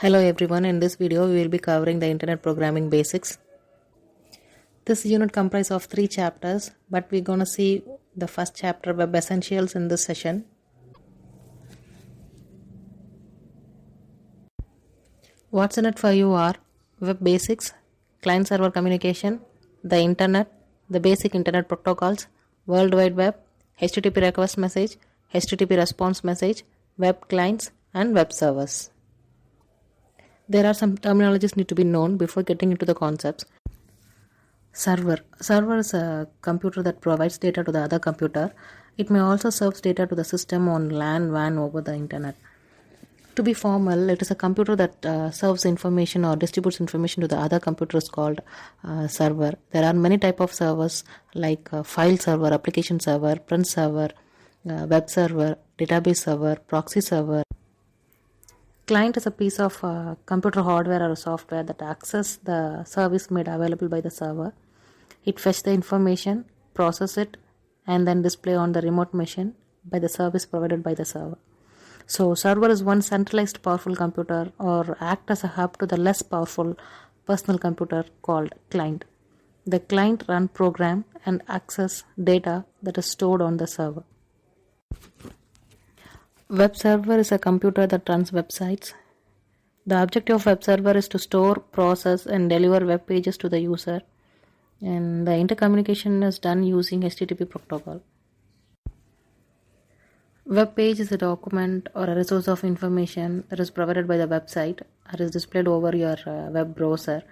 Hello everyone, in this video we will be covering the internet programming basics. This unit comprises of 3 chapters, but we're going to see the first chapter, Web Essentials, in this session. What's in it for you are web basics, client-server communication, the internet, the basic internet protocols, World Wide Web, HTTP request message, HTTP response message, web clients, and web servers. There are some terminologies need to be known before getting into the concepts. Server is a computer that provides data to the other computer. It may also serve data to the system on LAN, WAN over the internet. To be formal, it is a computer that serves information or distributes information to the other computers called server. There are many types of servers like file server, application server, print server, web server, database server, proxy server. Client is a piece of computer hardware or software that accesses the service made available by the server. It fetches the information, process it, and then display on the remote machine by the service provided by the server. So server is one centralized powerful computer or act as a hub to the less powerful personal computer called client. The client run program and access data that is stored on the server. Web server is a computer that runs websites. The objective of web server is to store, process, and deliver web pages to the user. And the intercommunication is done using HTTP protocol. Web page is a document or a resource of information that is provided by the website or is displayed over your web browser.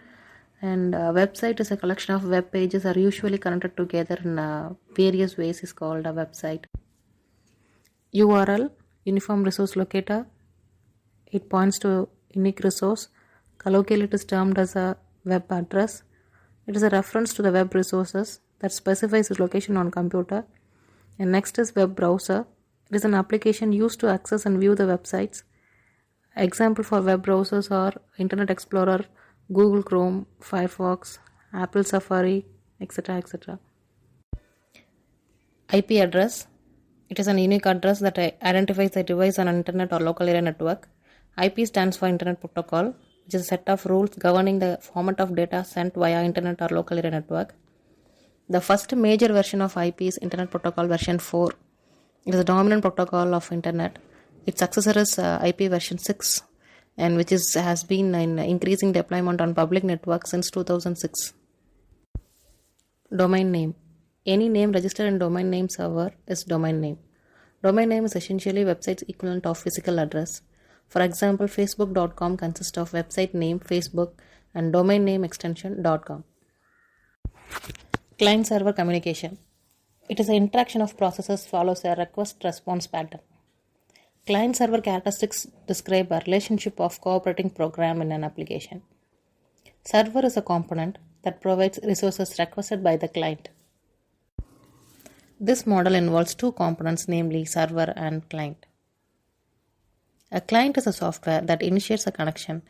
And a website is a collection of web pages are usually connected together in various ways is called a website. URL, Uniform Resource Locator. It points to unique resource. Colloquially, it is termed as a web address. It is a reference to the web resources that specifies its location on computer. And next is web browser. It is an application used to access and view the websites. Example for web browsers are Internet Explorer, Google Chrome, Firefox, Apple Safari, etc. etc. IP address. It is an unique address that identifies the device on an internet or local area network. IP stands for Internet Protocol, which is a set of rules governing the format of data sent via internet or local area network. The first major version of IP is Internet Protocol version 4. It is a dominant protocol of internet. Its successor is IP version 6, and which has been in increasing deployment on public networks since 2006. Domain name. Any name registered in domain name server is domain name. Domain name is essentially website's equivalent of physical address. For example, facebook.com consists of website name Facebook and domain name extension .com. Client server communication. It is an interaction of processes follows a request-response pattern. Client-server characteristics describe a relationship of cooperating program in an application. Server is a component that provides resources requested by the client. This model involves two components, namely server and client. A client is a software that initiates a connection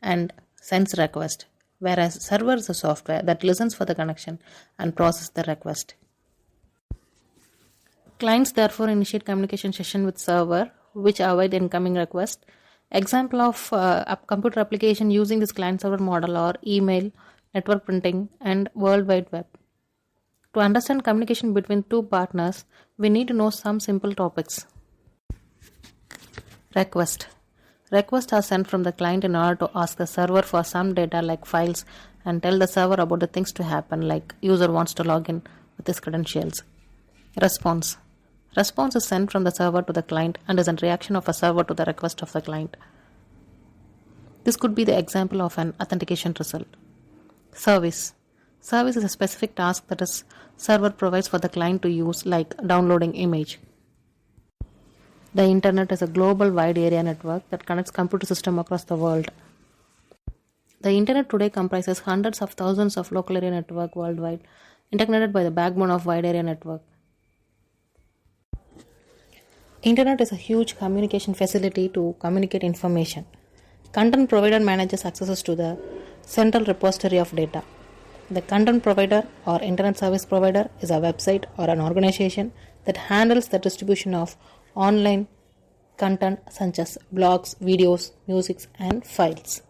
and sends a request, whereas server is a software that listens for the connection and processes the request. Clients therefore initiate communication session with server, which avoid incoming request. Example of a computer application using this client-server model are email, network printing, and World Wide Web. To understand communication between two partners, we need to know some simple topics. Request. Requests are sent from the client in order to ask the server for some data like files and tell the server about the things to happen, like user wants to log in with his credentials. Response. Response is sent from the server to the client and is a reaction of a server to the request of the client. This could be the example of an authentication result. Service. Service is a specific task that a server provides for the client to use, like downloading image. The internet is a global wide area network that connects computer systems across the world. The internet today comprises hundreds of thousands of local area networks worldwide, integrated by the backbone of wide area network. Internet is a huge communication facility to communicate information. Content provider manages access to the central repository of data. The content provider or internet service provider is a website or an organization that handles the distribution of online content such as blogs, videos, music, and files.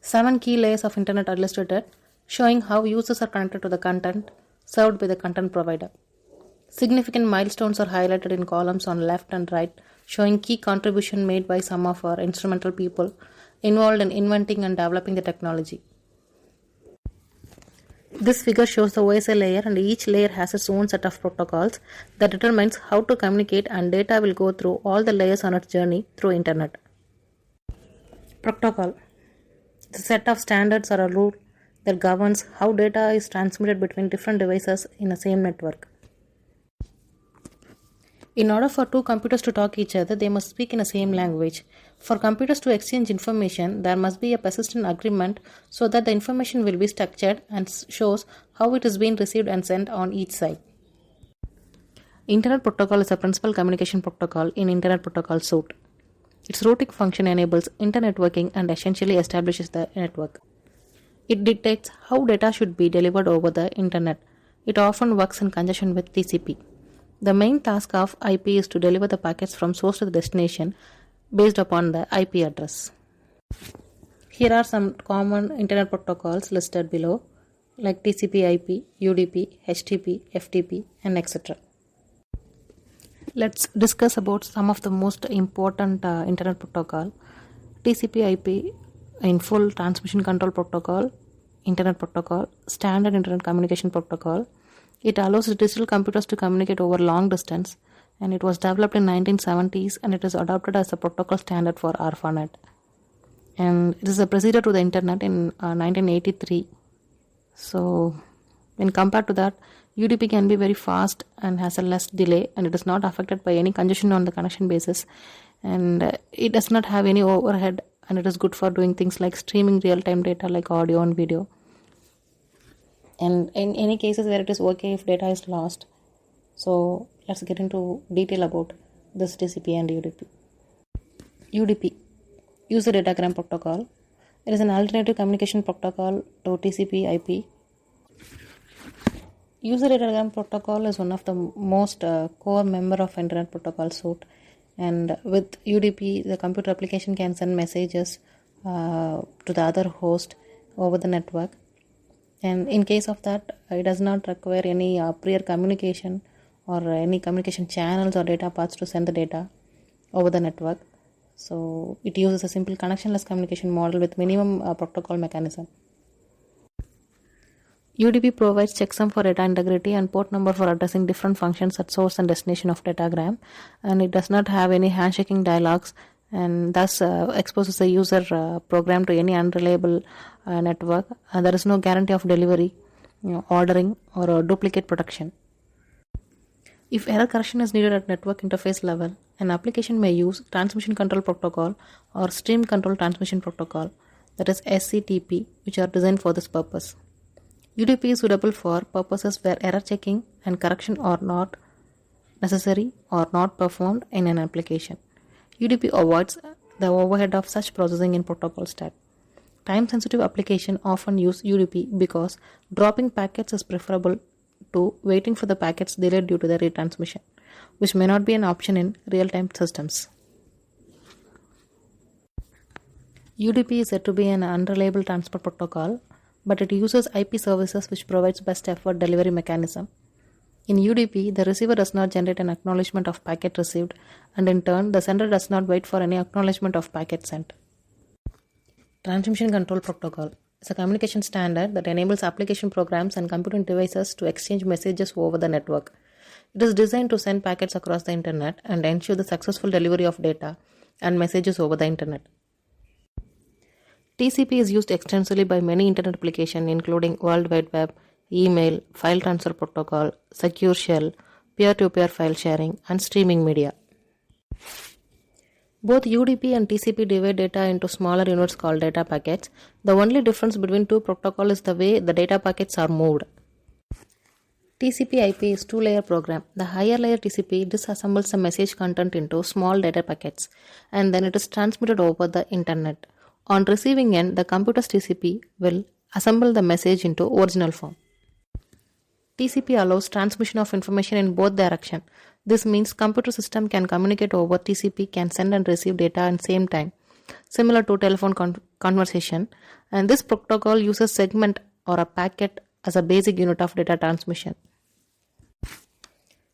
7 key layers of internet are illustrated, showing how users are connected to the content served by the content provider. Significant milestones are highlighted in columns on left and right, showing key contribution made by some of our instrumental people involved in inventing and developing the technology. This figure shows the OSI layer, and each layer has its own set of protocols that determines how to communicate, and data will go through all the layers on its journey through internet. Protocol. The set of standards or a rule that governs how data is transmitted between different devices in the same network. In order for two computers to talk to each other, they must speak in the same language. For computers to exchange information, there must be a persistent agreement so that the information will be structured and shows how it is being received and sent on each side. Internet Protocol is a principal communication protocol in Internet Protocol suite. Its routing function enables internetworking and essentially establishes the network. It dictates how data should be delivered over the internet. It often works in conjunction with TCP. The main task of IP is to deliver the packets from source to the destination based upon the IP address. Here are some common internet protocols listed below, like TCP/IP, UDP, HTTP, FTP, and etc. Let's discuss about some of the most important internet protocol. TCP/IP in full transmission control protocol, internet protocol, standard internet communication protocol. It allows digital computers to communicate over long distance, and it was developed in 1970s, and it is adopted as a protocol standard for ARPANET. And it is a procedure to the internet in 1983. So when compared to that, UDP can be very fast and has a less delay, and it is not affected by any congestion on the connection basis, and it does not have any overhead, and it is good for doing things like streaming real-time data like audio and video. And in any cases where it is okay if data is lost. So let's get into detail about this TCP and UDP. UDP, User Datagram Protocol. It is an alternative communication protocol to TCP/IP. User Datagram Protocol is one of the most core member of Internet Protocol suite. And with UDP, the computer application can send messages to the other host over the network. And in case of that, it does not require any prior communication or any communication channels or data paths to send the data over the network. So it uses a simple connectionless communication model with minimum protocol mechanism. UDP provides checksum for data integrity and port number for addressing different functions at source and destination of datagram, and it does not have any handshaking dialogues, and thus exposes the user program to any unreliable network, and there is no guarantee of delivery, ordering, or duplicate protection. If error correction is needed at network interface level, an application may use transmission control protocol or stream control transmission protocol, that is SCTP, which are designed for this purpose. UDP is suitable for purposes where error checking and correction are not necessary or not performed in an application. UDP avoids the overhead of such processing in protocol stack. Time-sensitive applications often use UDP because dropping packets is preferable to waiting for the packets delayed due to the retransmission, which may not be an option in real-time systems. UDP is said to be an unreliable transport protocol, but it uses IP services which provides best effort delivery mechanism. In UDP, the receiver does not generate an acknowledgement of packet received, and in turn, the sender does not wait for any acknowledgement of packet sent. Transmission Control Protocol is a communication standard that enables application programs and computing devices to exchange messages over the network. It is designed to send packets across the internet and ensure the successful delivery of data and messages over the internet. TCP is used extensively by many internet applications including World Wide Web, email, file transfer protocol, secure shell, peer-to-peer file sharing, and streaming media. Both UDP and TCP divide data into smaller units called data packets. The only difference between two protocols is the way the data packets are moved. TCP/IP is two-layer program. The higher layer TCP disassembles the message content into small data packets, and then it is transmitted over the internet. On receiving end, the computer's TCP will assemble the message into original form. TCP allows transmission of information in both directions. This means computer system can communicate over TCP, can send and receive data at the same time, similar to telephone conversation. And this protocol uses segment or a packet as a basic unit of data transmission.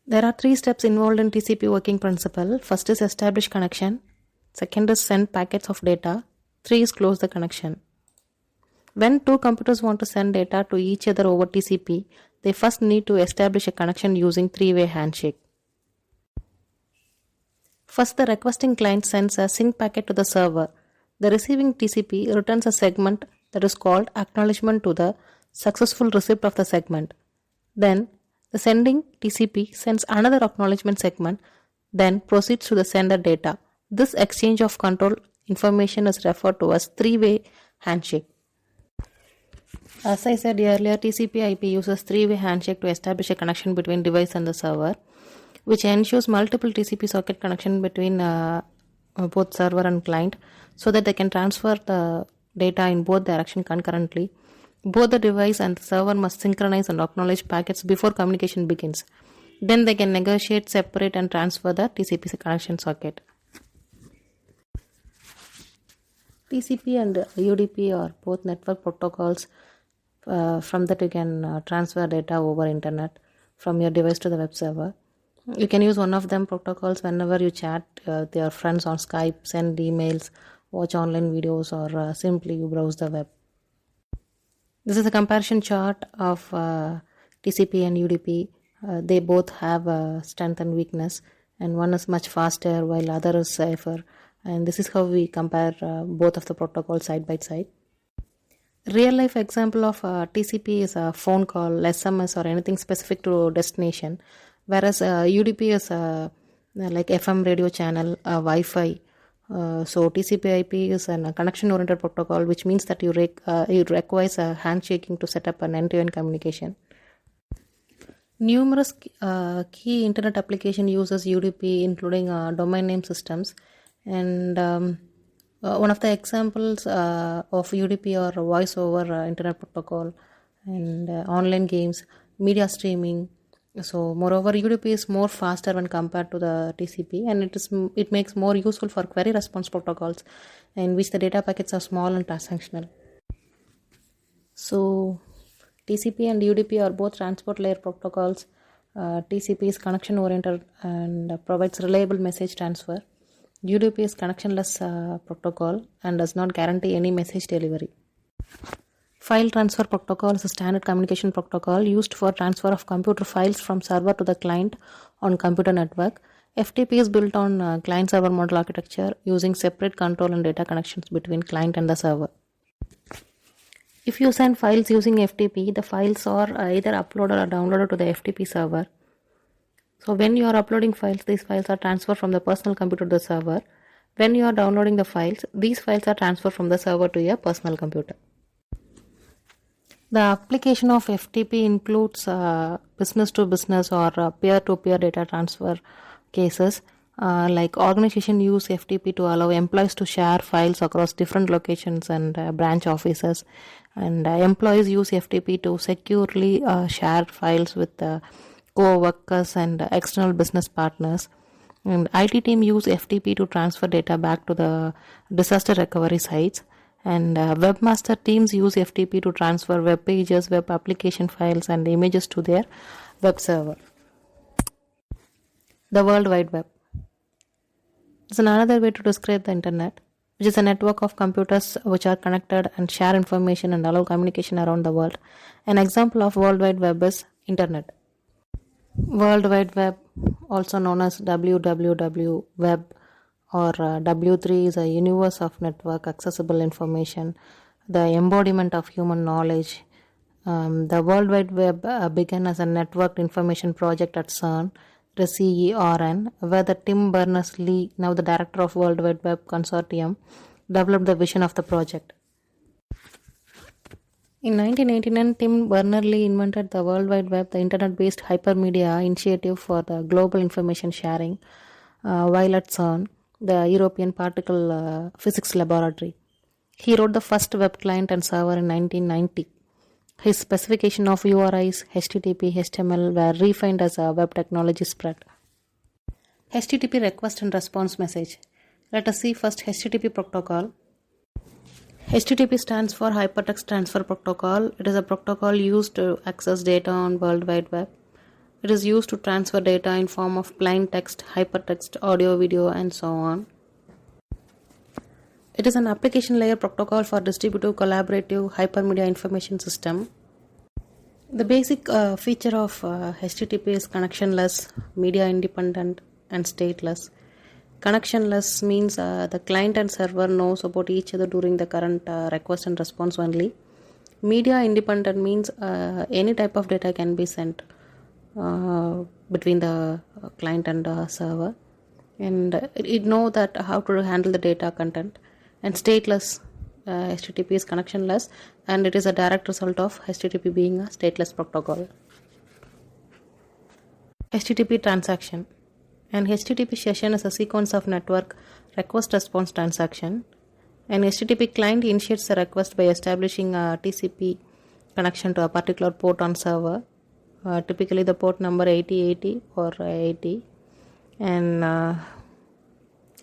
There are 3 steps involved in TCP working principle. First is establish connection. Second is send packets of data. 3 is close the connection. When 2 computers want to send data to each other over TCP, they first need to establish a connection using 3-way handshake. First, the requesting client sends a sync packet to the server. The receiving TCP returns a segment that is called acknowledgement to the successful receipt of the segment. Then, the sending TCP sends another acknowledgement segment, then proceeds to the sender data. This exchange of control information is referred to as 3-way handshake. As I said earlier, TCP/IP uses 3-way handshake to establish a connection between device and the server, which ensures multiple TCP socket connection between both server and client so that they can transfer the data in both directions concurrently. Both the device and the server must synchronize and acknowledge packets before communication begins. Then they can negotiate, separate and transfer the TCP connection socket. TCP and UDP are both network protocols. From that you can transfer data over internet from your device to the web server. You can use one of them protocols whenever you chat with your friends on Skype, send emails, watch online videos, or simply you browse the web. This is a comparison chart of TCP and UDP. They both have strength and weakness, and one is much faster while other is safer. And this is how we compare both of the protocols side by side. Real life example of TCP is a phone call, SMS, or anything specific to destination, whereas UDP is like FM radio channel, Wi-Fi. So TCP/IP is a connection-oriented protocol, which means that it requires a handshaking to set up an end-to-end communication. Numerous key internet application uses UDP, including domain name systems, and one of the examples of UDP are voice over internet protocol and online games, media streaming. So moreover, UDP is more faster when compared to the TCP, and it makes more useful for query response protocols in which the data packets are small and transactional. So TCP and UDP are both transport layer protocols. TCP is connection oriented and provides reliable message transfer. UDP is connectionless protocol and does not guarantee any message delivery. File transfer protocol is a standard communication protocol used for transfer of computer files from server to the client on computer network. FTP is built on client-server model architecture using separate control and data connections between client and the server. If you send files using FTP, the files are either uploaded or downloaded to the FTP server. So when you are uploading files, these files are transferred from the personal computer to the server. When you are downloading the files, these files are transferred from the server to your personal computer. The application of FTP includes business to business or peer to peer data transfer cases. Like organization use FTP to allow employees to share files across different locations and branch offices, and employees use FTP to securely share files with co-workers and external business partners. And IT team use FTP to transfer data back to the disaster recovery sites, and webmaster teams use FTP to transfer web pages, web application files and images to their web server. The World Wide Web is another way to describe the internet, which is a network of computers which are connected and share information and allow communication around the world. An example of World Wide Web is Internet. World Wide Web, also known as WWW Web or W3, is a universe of network accessible information, the embodiment of human knowledge. The World Wide Web began as a networked information project at CERN, the CERN, where the Tim Berners-Lee, now the director of World Wide Web Consortium, developed the vision of the project. In 1989, Tim Berners-Lee invented the World Wide Web, the internet-based hypermedia initiative for the global information sharing, while at CERN, the European Particle Physics Laboratory. He wrote the first web client and server in 1990. His specification of URIs, HTTP, HTML were refined as a web technology spread. HTTP request and response message. Let us see first HTTP protocol. HTTP stands for Hypertext Transfer Protocol. It is a protocol used to access data on World Wide Web. It is used to transfer data in form of plain text, hypertext, audio, video, and so on. It is an application layer protocol for distributed collaborative hypermedia information system. The basic feature of HTTP is connectionless, media independent, and stateless. Connectionless means the client and server knows about each other during the current request and response only. Media independent means any type of data can be sent between the client and server, and it know that how to handle the data content. And stateless, HTTP is connectionless, and it is a direct result of HTTP being a stateless protocol. HTTP transaction. An HTTP session is a sequence of network request response transaction. An HTTP client initiates the request by establishing a TCP connection to a particular port on server, typically the port number 8080 or 80, and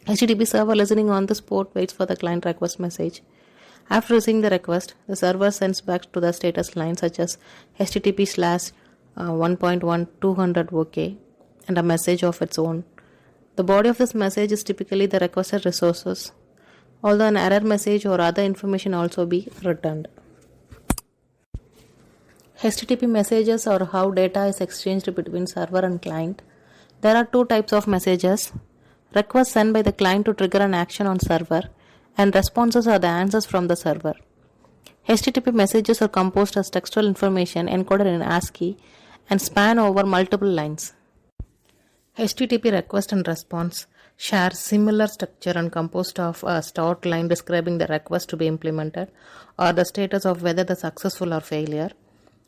HTTP server listening on this port waits for the client request message. After receiving the request, the server sends back to the status line such as HTTP/1.1/200 OK and a message of its own. The body of this message is typically the requested resources, although an error message or other information also be returned. HTTP messages are how data is exchanged between server and client. There are two types of messages: requests sent by the client to trigger an action on server, and responses are the answers from the server. HTTP messages are composed as textual information encoded in ASCII and span over multiple lines. HTTP request and response share similar structure and composed of a start line describing the request to be implemented or the status of whether the successful or failure.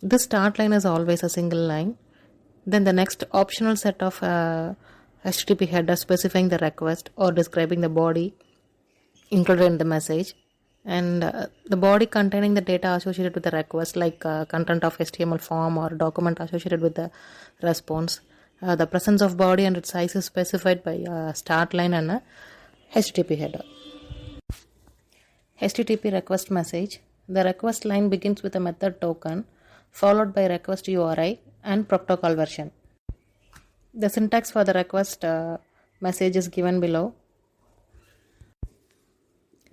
This start line is always a single line. Then the next optional set of HTTP header specifying the request or describing the body included in the message, and the body containing the data associated with the request, like content of HTML form or document associated with the response. The presence of body and its size is specified by a start line and a HTTP header. HTTP request message. The request line begins with a method token followed by request URI and protocol version. The syntax for the request message is given below.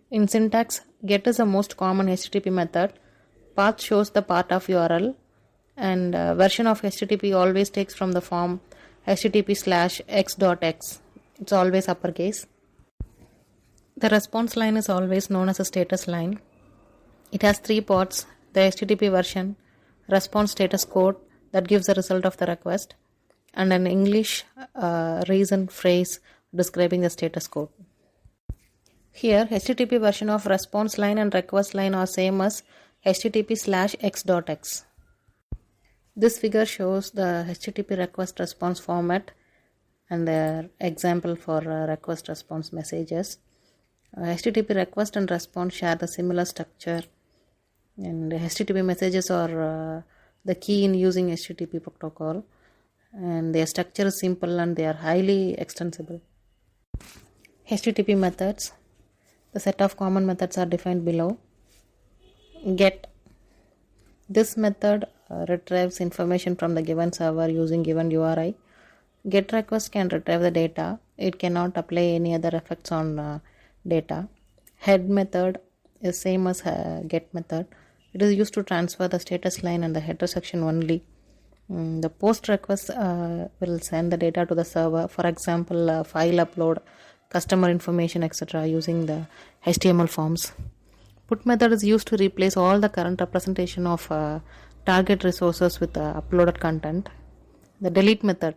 In syntax, get is the most common HTTP method. Path shows the path of URL, and version of HTTP always takes from the form HTTP/x.x. It's always uppercase. The response line is always known as a status line. It has three parts: the HTTP version, response status code that gives the result of the request, and an English reason phrase describing the status code. Here, HTTP version of response line and request line are same as HTTP/x.x. This figure shows the HTTP request response format and the example for request response messages. HTTP request and response share the similar structure, and HTTP messages are the key in using HTTP protocol, and their structure is simple and they are highly extensible. HTTP methods. The set of common methods are defined below. Get. This method retrieves information from the given server using given URI. Get request can retrieve the data. It cannot apply any other effects on data. Head method is same as get method. It is used to transfer the status line and the header section only. The post request will send the data to the server, for example file upload, customer information, etc. using the HTML forms. Put method is used to replace all the current representation of target resources with uploaded content. The delete method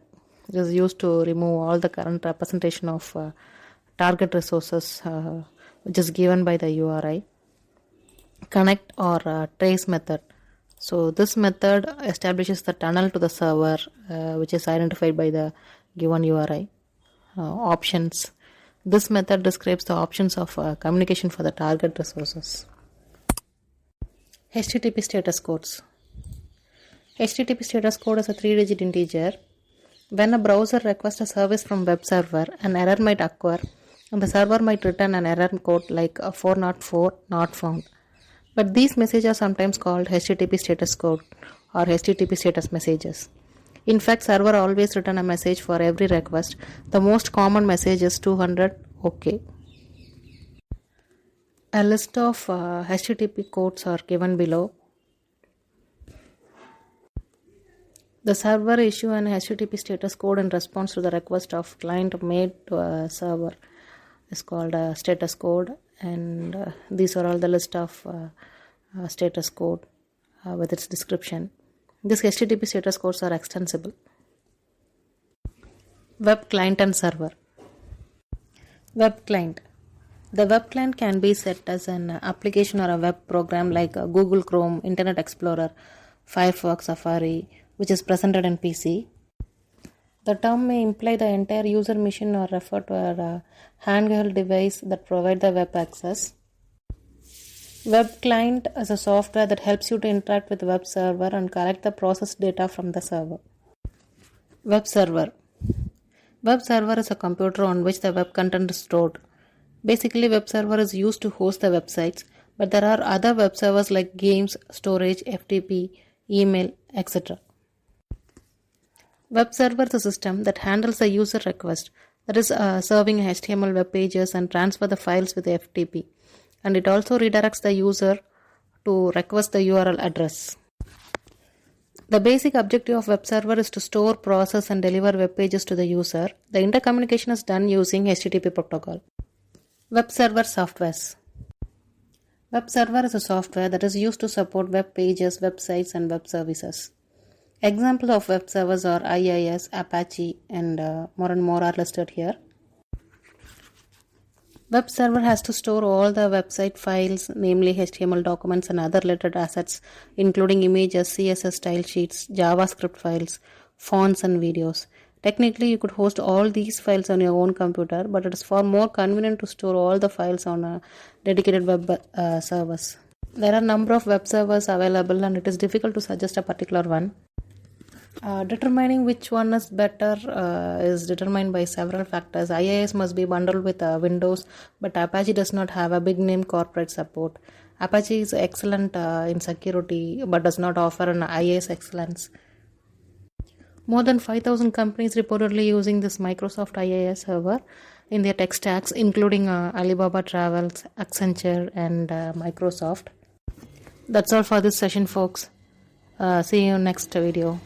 is used to remove all the current representation of target resources which is given by the URI. Connect or trace method. So this method establishes the tunnel to the server which is identified by the given URI. Options. This method describes the options of communication for the target resources. HTTP status codes. HTTP status code is a 3-digit integer. When a browser requests a service from web server, an error might occur and the server might return an error code like 404 not found. But these messages are sometimes called HTTP status code or HTTP status messages. In fact, server always return a message for every request. The most common message is 200 OK. A list of HTTP codes are given below. The server issue an HTTP status code in response to the request of client made to a server is called a status code, and these are all the list of status code with its description. These HTTP status codes are extensible. Web client and server. Web client. The web client can be set as an application or a web program like Google Chrome, Internet Explorer, Firefox, Safari, which is presented in PC. The term may imply the entire user machine or refer to a handheld device that provides the web access. Web client is a software that helps you to interact with the web server and collect the processed data from the server. Web server. Web server is a computer on which the web content is stored. Basically, web server is used to host the websites, but there are other web servers like games, storage, FTP, email, etc. Web server is a system that handles the user request, that is serving HTML web pages and transfer the files with FTP, and it also redirects the user to request the URL address. The basic objective of web server is to store, process and deliver web pages to the user. The intercommunication is done using HTTP protocol. Web server softwares. Web server is a software that is used to support web pages, websites and web services. Examples of web servers are IIS, Apache and more are listed here. Web server has to store all the website files, namely HTML documents and other related assets, including images, CSS style sheets, JavaScript files, fonts and videos. Technically, you could host all these files on your own computer, but it is far more convenient to store all the files on a dedicated web servers. There are a number of web servers available and it is difficult to suggest a particular one. Determining which one is better is determined by several factors. IIS must be bundled with Windows, but Apache does not have a big name corporate support. Apache is excellent in security, but does not offer an IIS excellence. More than 5,000 companies reportedly using this Microsoft IIS server in their tech stacks, including Alibaba Travels, Accenture, and Microsoft. That's all for this session, folks. See you next video.